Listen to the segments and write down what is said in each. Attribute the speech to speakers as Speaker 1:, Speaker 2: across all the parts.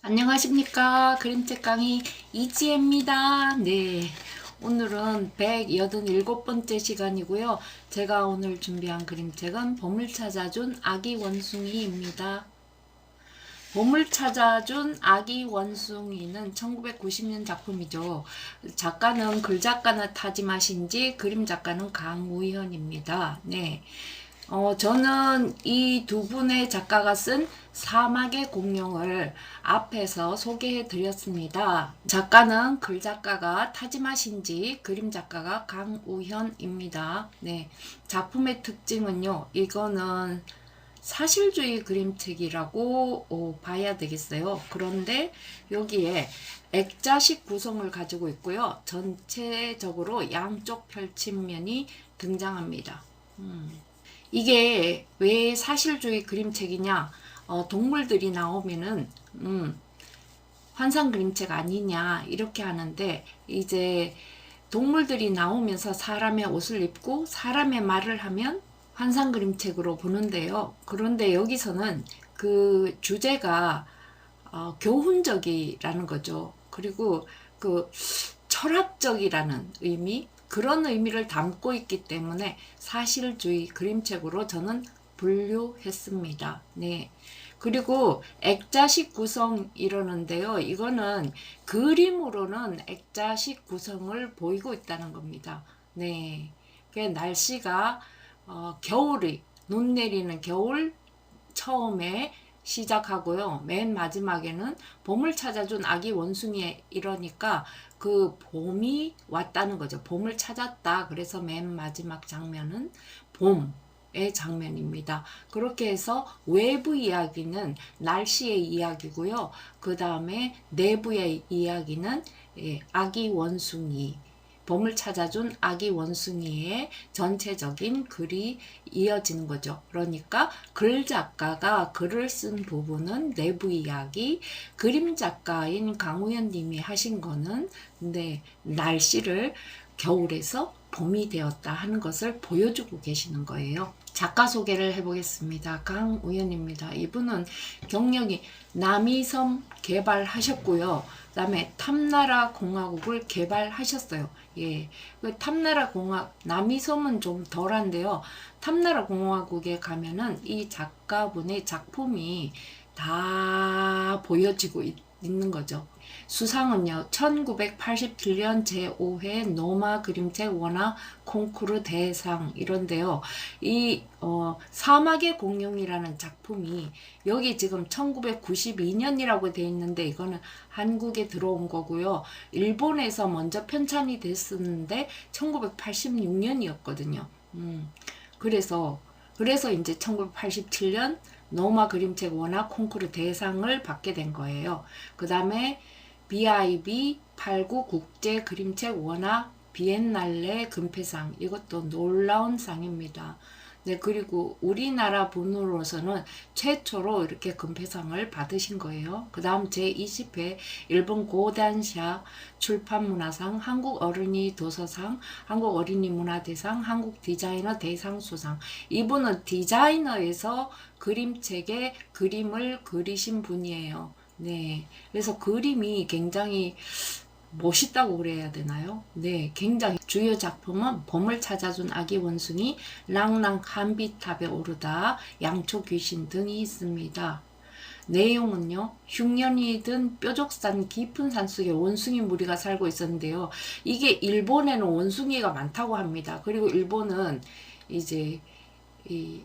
Speaker 1: 안녕하십니까. 그림책 강의 이지혜입니다. 네. 오늘은 187번째 시간이고요. 제가 오늘 준비한 그림책은 봄을 찾아준 아기 원숭이입니다. 봄을 찾아준 아기 원숭이는 1990년 작품이죠. 작가는 글작가는 타지마신지 그림작가는 강우현입니다. 네. 저는 이 두 분의 작가가 쓴 사막의 공룡을 앞에서 소개해 드렸습니다. 작가는 글작가가 타지마신지 그림작가가 강우현입니다. 네. 작품의 특징은요. 이거는 사실주의 그림책이라고 봐야 되겠어요. 그런데 여기에 액자식 구성을 가지고 있고요. 전체적으로 양쪽 펼침면이 등장합니다. 이게 왜 사실주의 그림책이냐? 동물들이 나오면은 환상 그림책 아니냐 이렇게 하는데, 이제 동물들이 나오면서 사람의 옷을 입고 사람의 말을 하면 환상 그림책으로 보는데요. 그런데 여기서는 그 주제가 교훈적이라는 거죠. 그리고 그 철학적이라는 의미, 그런 의미를 담고 있기 때문에 사실주의 그림책으로 저는 분류했습니다. 네. 그리고 액자식 구성 이러는데요. 이거는 그림으로는 액자식 구성을 보이고 있다는 겁니다. 네. 날씨가 겨울이 눈 내리는 겨울 처음에 시작하고요. 맨 마지막에는 봄을 찾아준 아기 원숭이 이러니까 그 봄이 왔다는 거죠. 봄을 찾았다. 그래서 맨 마지막 장면은 봄의 장면입니다. 그렇게 해서 외부 이야기는 날씨의 이야기고요. 그 다음에 내부의 이야기는 아기 원숭이, 봄을 찾아준 아기 원숭이의 전체적인 글이 이어지는 거죠. 그러니까 글 작가가 글을 쓴 부분은 내부 이야기, 그림 작가인 강우현 님이 하신 거는 날씨를 겨울에서 봄이 되었다 하는 것을 보여주고 계시는 거예요. 작가 소개를 해보겠습니다. 강우현입니다. 이분은 경력이 남이섬 개발하셨고요. 그 다음에 탐나라 공화국을 개발하셨어요. 예. 그 탐나라 공화, 남이섬은 좀 덜한데요. 탐나라 공화국에 가면은 이 작가분의 작품이 다 보여지고 있는 거죠. 수상은요, 1987년 제5회 노마 그림책 원화 콩쿠르 대상 이런데요. 이 사막의 공룡이라는 작품이 여기 지금 1992년이라고 돼 있는데 이거는 한국에 들어온 거고요. 일본에서 먼저 편찬이 됐었는데 1986년이었거든요. 그래서 이제 1987년 노마 그림책 원화 콩쿠르 대상을 받게 된 거예요. 그 다음에 BIB 89 국제 그림책 원화 비엔날레 금패상, 이것도 놀라운 상입니다. 네, 그리고 우리나라 분으로서는 최초로 이렇게 금패상을 받으신 거예요. 그 다음 제20회 일본 고단샤 출판문화상, 한국 어린이 도서상, 한국 어린이 문화대상, 한국 디자이너 대상 수상. 이분은 디자이너에서 그림책에 그림을 그리신 분이에요. 네. 그래서 그림이 굉장히 멋있다고 그래야 되나요? 네, 굉장히 주요 작품은 봄을 찾아준 아기 원숭이, 랑랑 한비탑에 오르다, 양초 귀신 등이 있습니다. 내용은요, 흉년이 든 뾰족산 깊은 산속에 원숭이 무리가 살고 있었는데요. 이게 일본에는 원숭이가 많다고 합니다. 그리고 일본은 이제 이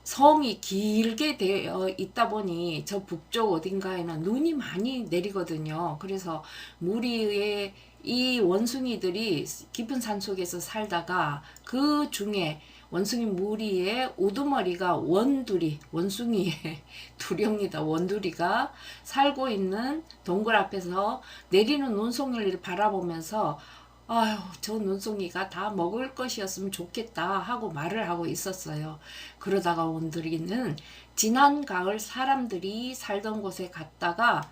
Speaker 1: 섬이 길게 되어 있다 보니 저 북쪽 어딘가에는 눈이 많이 내리거든요. 그래서 무리의 이 원숭이들이 깊은 산 속에서 살다가 그 중에 원숭이 무리의 우두머리가 원두리, 원숭이의 두령이다. 원두리가 살고 있는 동굴 앞에서 내리는 눈송이를 바라보면서 아유, 저 눈송이가 다 먹을 것이었으면 좋겠다 하고 말을 하고 있었어요. 그러다가 원두리는 지난 가을 사람들이 살던 곳에 갔다가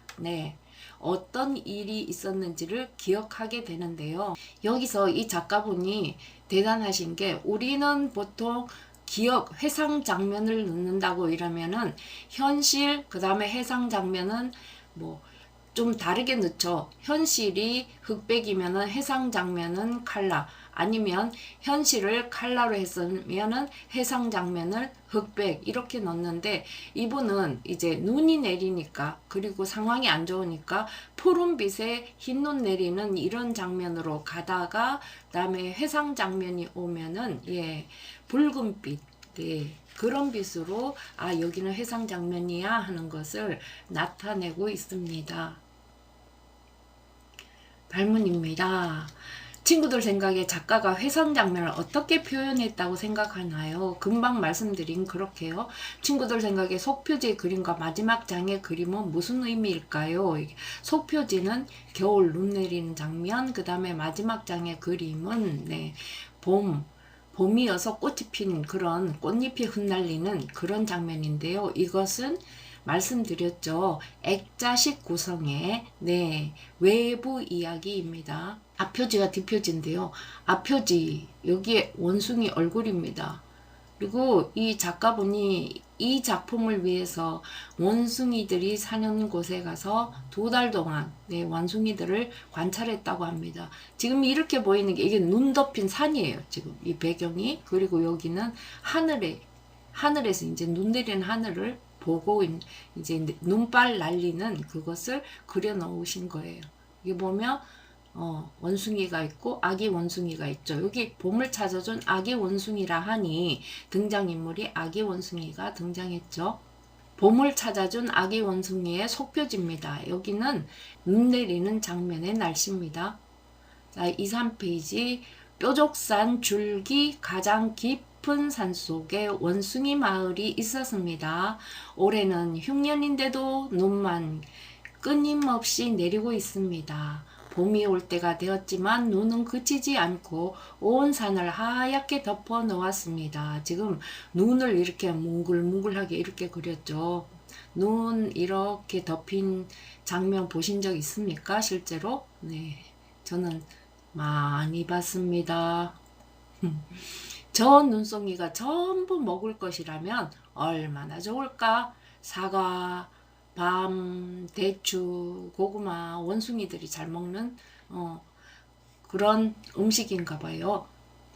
Speaker 1: 어떤 일이 있었는지를 기억하게 되는데요. 여기서 이 작가분이 대단하신 게, 우리는 보통 기억, 회상 장면을 넣는다고 이러면은 현실, 그 다음에 해상 장면은 뭐 좀 다르게 넣죠. 현실이 흑백이면은 해상 장면은 칼라, 아니면 현실을 칼라로 했으면은 해상 장면을 흑백 이렇게 넣는데, 이분은 이제 눈이 내리니까, 그리고 상황이 안 좋으니까 푸른빛에 흰눈 내리는 이런 장면으로 가다가, 그다음에 해상 장면이 오면은 붉은빛, 그런 빛으로 여기는 해상 장면이야 하는 것을 나타내고 있습니다. 발문입니다. 친구들 생각에 작가가 해상 장면을 어떻게 표현했다고 생각하나요? 금방 말씀드린 그렇게요. 친구들 생각에 속표지의 그림과 마지막 장의 그림은 무슨 의미일까요? 속표지는 겨울 눈 내리는 장면, 그 다음에 마지막 장의 그림은 봄이어서 꽃이 핀 그런 꽃잎이 흩날리는 그런 장면인데요. 이것은 말씀드렸죠. 액자식 구성의 외부 이야기입니다. 앞표지와 뒷표지인데요. 앞표지, 여기에 원숭이 얼굴입니다. 그리고 이 작가분이 이 작품을 위해서 원숭이들이 사는 곳에 가서 2달 동안 원숭이들을 관찰했다고 합니다. 지금 이렇게 보이는 게 이게 눈 덮인 산이에요. 지금 이 배경이. 그리고 여기는 하늘에서 이제 눈 내리는 하늘을 보고 이제 눈발 날리는 그것을 그려 넣으신 거예요. 이게 보면 원숭이가 있고 아기 원숭이가 있죠. 여기 봄을 찾아준 아기 원숭이라 하니 등장인물이 아기 원숭이가 등장했죠. 봄을 찾아준 아기 원숭이의 속표지입니다. 여기는 눈 내리는 장면의 날씨입니다. 자, 2, 3페이지. 뾰족산 줄기 가장 깊은 산속에 원숭이 마을이 있었습니다. 올해는 흉년인데도 눈만 끊임없이 내리고 있습니다. 봄이 올 때가 되었지만 눈은 그치지 않고 온 산을 하얗게 덮어 놓았습니다. 지금 눈을 이렇게 뭉글뭉글하게 이렇게 그렸죠. 눈 이렇게 덮인 장면 보신 적 있습니까? 실제로? 네, 저는 많이 봤습니다. 저 눈송이가 전부 먹을 것이라면 얼마나 좋을까? 사과, 밤, 대추, 고구마, 원숭이들이 잘 먹는 그런 음식인가 봐요.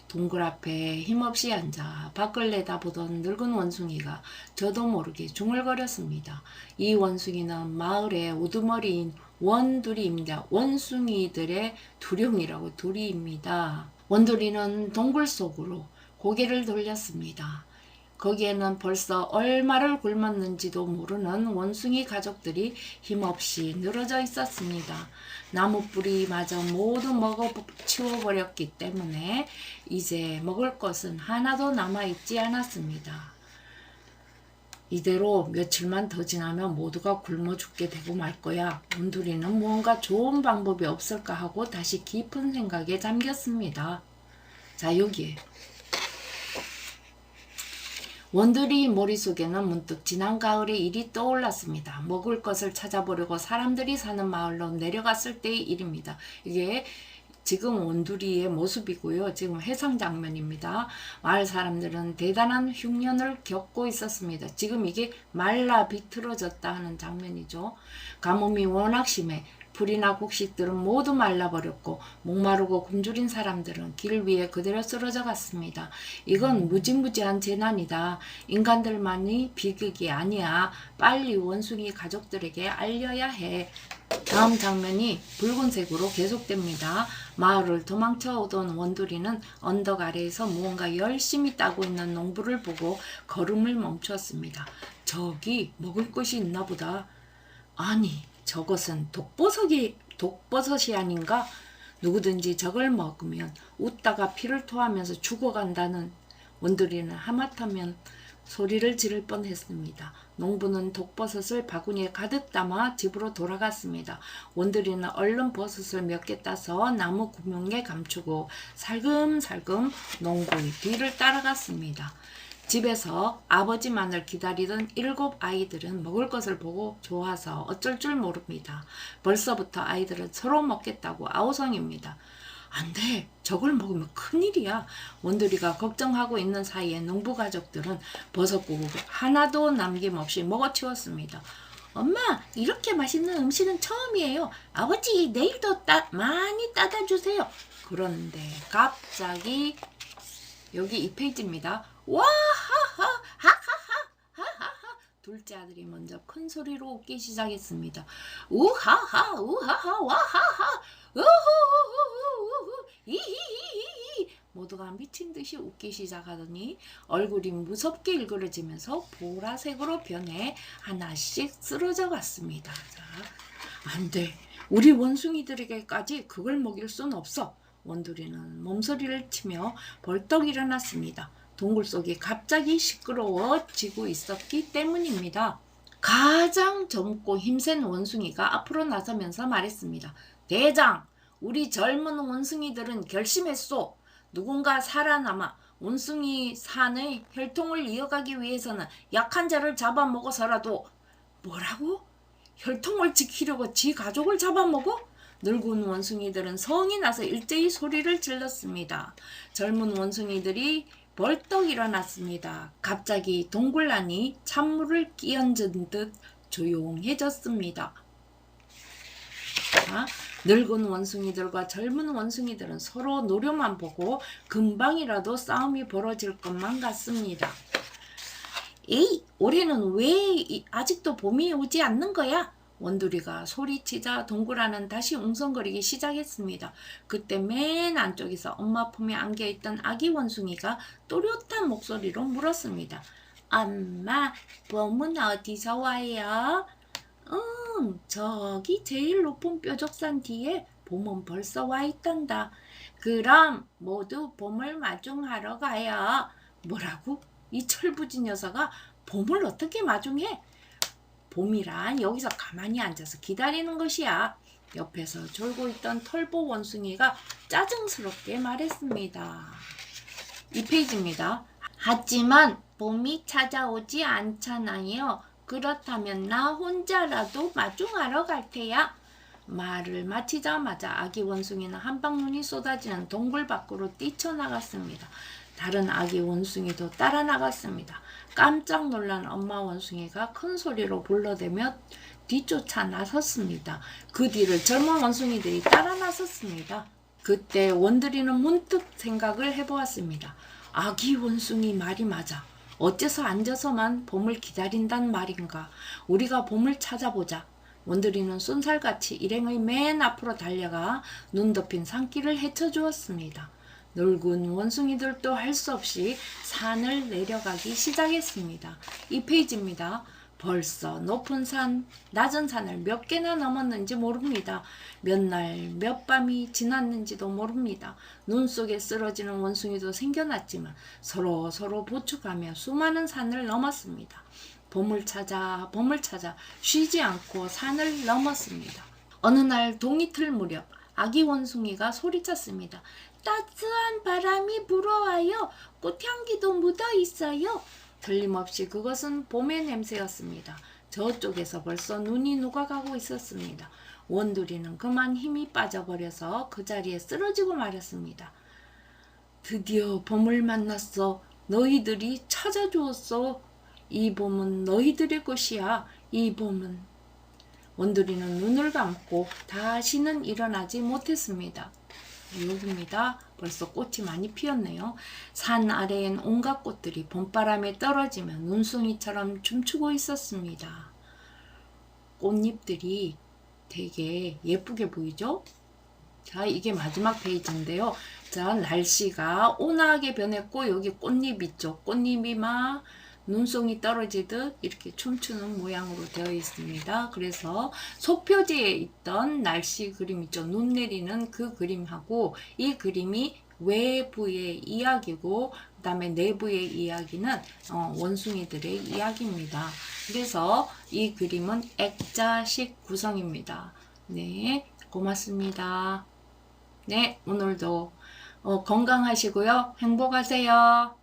Speaker 1: 동굴 앞에 힘없이 앉아 밖을 내다보던 늙은 원숭이가 저도 모르게 중얼거렸습니다. 이 원숭이는 마을의 우두머리인 원두리입니다. 원숭이들의 두룡이라고 두리입니다. 원두리는 동굴 속으로 고개를 돌렸습니다. 거기에는 벌써 얼마를 굶었는지도 모르는 원숭이 가족들이 힘없이 늘어져 있었습니다. 나무 뿌리마저 모두 먹어 치워버렸기 때문에 이제 먹을 것은 하나도 남아있지 않았습니다. 이대로 며칠만 더 지나면 모두가 굶어 죽게 되고 말 거야. 원두리는 무언가 좋은 방법이 없을까 하고 다시 깊은 생각에 잠겼습니다. 자, 여기에 원두리 머릿속에는 문득 지난 가을의 일이 떠올랐습니다. 먹을 것을 찾아보려고 사람들이 사는 마을로 내려갔을 때의 일입니다. 이게 지금 원두리의 모습이고요. 지금 해상 장면입니다. 마을 사람들은 대단한 흉년을 겪고 있었습니다. 지금 이게 말라 비틀어졌다 하는 장면이죠. 가뭄이 워낙 심해 풀이나 곡식들은 모두 말라버렸고 목마르고 굶주린 사람들은 길 위에 그대로 쓰러져 갔습니다. 이건 무지무지한 재난이다. 인간들만이 비극이 아니야. 빨리 원숭이 가족들에게 알려야 해. 다음 장면이 붉은색으로 계속됩니다. 마을을 도망쳐 오던 원두리는 언덕 아래에서 무언가 열심히 따고 있는 농부를 보고 걸음을 멈추었습니다. 저기 먹을 것이 있나 보다. 아니, 저것은 독버섯이 아닌가? 누구든지 저걸 먹으면 웃다가 피를 토하면서 죽어간다는. 원두리는 하마터면 소리를 지를 뻔했습니다. 농부는 독버섯을 바구니에 가득 담아 집으로 돌아갔습니다. 원두리는 얼른 버섯을 몇 개 따서 나무 구멍에 감추고 살금살금 농부의 뒤를 따라갔습니다. 집에서 아버지만을 기다리던 7 아이들은 먹을 것을 보고 좋아서 어쩔 줄 모릅니다. 벌써부터 아이들은 서로 먹겠다고 아우성입니다. 안 돼. 저걸 먹으면 큰일이야. 원두리가 걱정하고 있는 사이에 농부 가족들은 버섯국을 하나도 남김없이 먹어치웠습니다. 엄마, 이렇게 맛있는 음식은 처음이에요. 아버지, 내일도 많이 따다 주세요. 그런데 갑자기 여기 2페이지입니다. 와하하 하하하 하하하. 둘째 아들이 먼저 큰 소리로 웃기 시작했습니다. 우하하 우하하 와하하 우후후후후후 이히히히히. 모두가 미친 듯이 웃기 시작하더니 얼굴이 무섭게 일그러지면서 보라색으로 변해 하나씩 쓰러져 갔습니다. 자, 안 돼. 우리 원숭이들에게까지 그걸 먹일 순 없어. 원두리는 몸소리를 치며 벌떡 일어났습니다. 동굴 속이 갑자기 시끄러워지고 있었기 때문입니다. 가장 젊고 힘센 원숭이가 앞으로 나서면서 말했습니다. 대장, 우리 젊은 원숭이들은 결심했소. 누군가 살아남아 원숭이 산의 혈통을 이어가기 위해서는 약한 자를 잡아먹어서라도. 뭐라고? 혈통을 지키려고 지 가족을 잡아먹어? 늙은 원숭이들은 성이 나서 일제히 소리를 질렀습니다. 젊은 원숭이들이 벌떡 일어났습니다. 갑자기 동굴안이 찬물을 끼얹은 듯 조용해졌습니다. 자, 늙은 원숭이들과 젊은 원숭이들은 서로 노려만 보고 금방이라도 싸움이 벌어질 것만 같습니다. 에이, 올해는 왜 아직도 봄이 오지 않는 거야? 원두리가 소리치자 동굴안은 다시 웅성거리기 시작했습니다. 그때 맨 안쪽에서 엄마 품에 안겨있던 아기 원숭이가 또렷한 목소리로 물었습니다. 엄마, 봄은 어디서 와요? 저기 제일 높은 뾰족산 뒤에 봄은 벌써 와 있단다. 그럼 모두 봄을 마중하러 가요. 뭐라고? 이 철부지 녀석아 봄을 어떻게 마중해? 봄이란 여기서 가만히 앉아서 기다리는 것이야. 옆에서 졸고 있던 털보 원숭이가 짜증스럽게 말했습니다. 2페이지입니다. 하지만 봄이 찾아오지 않잖아요. 그렇다면 나 혼자라도 마중하러 갈 테야. 말을 마치자마자 아기 원숭이는 한방눈이 쏟아지는 동굴 밖으로 뛰쳐나갔습니다. 다른 아기 원숭이도 따라 나갔습니다. 깜짝 놀란 엄마 원숭이가 큰 소리로 불러대며 뒤쫓아 나섰습니다. 그 뒤를 젊은 원숭이들이 따라 나섰습니다. 그때 원두리는 문득 생각을 해보았습니다. 아기 원숭이 말이 맞아. 어째서 앉아서만 봄을 기다린단 말인가. 우리가 봄을 찾아보자. 원두리는 쏜살같이 일행의 맨 앞으로 달려가 눈 덮인 산길을 헤쳐주었습니다. 늙은 원숭이들도 할 수 없이 산을 내려가기 시작했습니다. 2페이지입니다. 벌써 높은 산, 낮은 산을 몇 개나 넘었는지 모릅니다. 몇 날, 몇 밤이 지났는지도 모릅니다. 눈 속에 쓰러지는 원숭이도 생겨났지만 서로 부축하며 수많은 산을 넘었습니다. 봄을 찾아 쉬지 않고 산을 넘었습니다. 어느 날 동이틀 무렵 아기 원숭이가 소리쳤습니다. 따스한 바람이 불어와요. 꽃향기도 묻어 있어요. 틀림없이 그것은 봄의 냄새였습니다. 저쪽에서 벌써 눈이 녹아가고 있었습니다. 원두리는 그만 힘이 빠져버려서 그 자리에 쓰러지고 말았습니다. 드디어 봄을 만났어. 너희들이 찾아주었어. 이 봄은 너희들의 것이야. 이 봄은. 원두리는 눈을 감고 다시는 일어나지 못했습니다. 여기입니다. 벌써 꽃이 많이 피었네요. 산 아래엔 온갖 꽃들이 봄바람에 떨어지며 눈송이처럼 춤추고 있었습니다. 꽃잎들이 되게 예쁘게 보이죠? 자, 이게 마지막 페이지인데요. 자, 날씨가 온화하게 변했고 여기 꽃잎 있죠? 꽃잎이 막 눈송이 떨어지듯 이렇게 춤추는 모양으로 되어 있습니다. 그래서 속표지에 있던 날씨 그림 있죠. 눈 내리는 그 그림하고 이 그림이 외부의 이야기고 그 다음에 내부의 이야기는 원숭이들의 이야기입니다. 그래서 이 그림은 액자식 구성입니다. 네, 고맙습니다. 네, 오늘도 건강하시고요. 행복하세요.